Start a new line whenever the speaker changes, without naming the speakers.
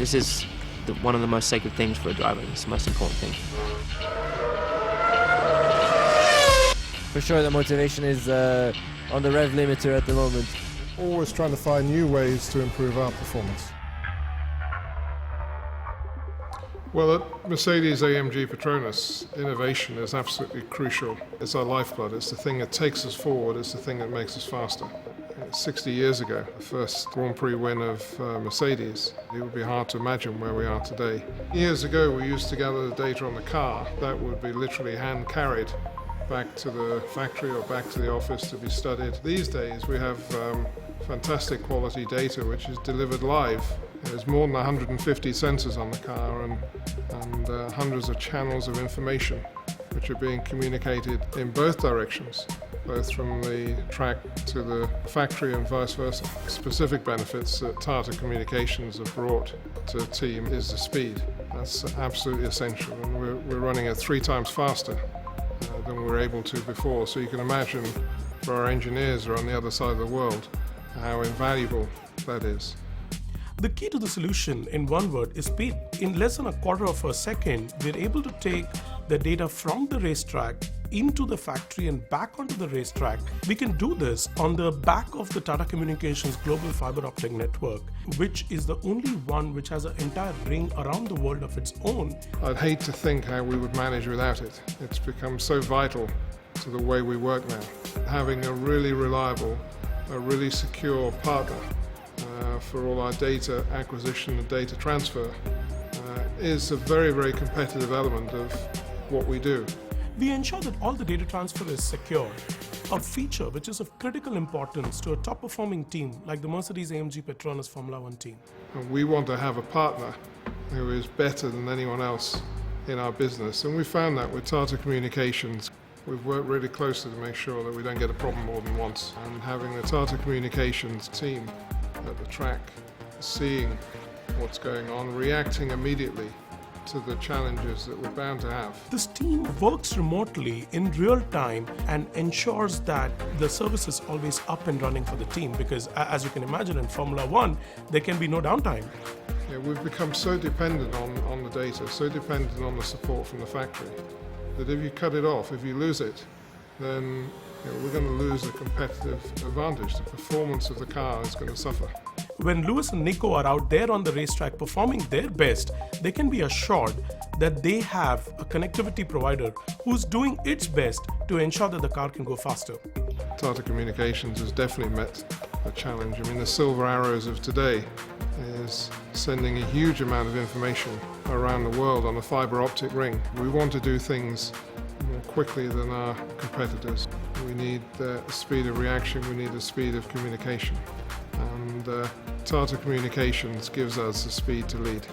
This is one of the most sacred things for a driver. It's the most important thing.
For sure, the motivation is on the rev limiter at the moment.
Always trying to find new ways to improve our performance. Well, at Mercedes AMG Petronas, innovation is absolutely crucial. It's our lifeblood. It's the thing that takes us forward. It's the thing that makes us faster. 60 years ago, the first Grand Prix win of Mercedes, it would be hard to imagine where we are today. Years ago, we used to gather the data on the car. That would be literally hand-carried back to the factory or back to the office to be studied. These days, we have fantastic quality data which is delivered live. There's more than 150 sensors on the car and hundreds of channels of information which are being communicated in both directions, both from the track to the factory and vice versa. Specific benefits that Tata Communications have brought to the team is the speed. That's absolutely essential, and we're running it 3 times faster than we were able to before. So you can imagine for our engineers who are on the other side of the world how invaluable that is.
The key to the solution, in one word, is speed. In less than a quarter of a second, we're able to take the data from the racetrack into the factory and back onto the racetrack. We can do this on the back of the Tata Communications global fiber optic network, which is the only one which has an entire ring around the world of its own.
I'd hate to think how we would manage without it. It's become so vital to the way we work now. Having a really reliable, a really secure partner for all our data acquisition and data transfer is a very, very competitive element of what we do.
We ensure that all the data transfer is secure, a feature which is of critical importance to a top-performing team like the Mercedes AMG Petronas Formula 1 team.
And we want to have a partner who is better than anyone else in our business, and we found that with Tata Communications. We've worked really closely to make sure that we don't get a problem more than once, and having the Tata Communications team at the track, seeing what's going on, reacting immediately to the challenges that we're bound to have.
This team works remotely in real time and ensures that the service is always up and running for the team, because as you can imagine, in Formula 1, there can be no downtime.
Yeah, we've become so dependent on the data, so dependent on the support from the factory, that if you cut it off, if you lose it, then we're going to lose a competitive advantage. The performance of the car is going to suffer.
When Lewis and Nico are out there on the racetrack performing their best, they can be assured that they have a connectivity provider who's doing its best to ensure that the car can go faster.
Tata Communications has definitely met the challenge. I mean, the silver arrows of today is sending a huge amount of information around the world on a fiber optic ring. We want to do things more quickly than our competitors. We need the speed of reaction, we need the speed of communication. And Tata Communications gives us the speed to lead.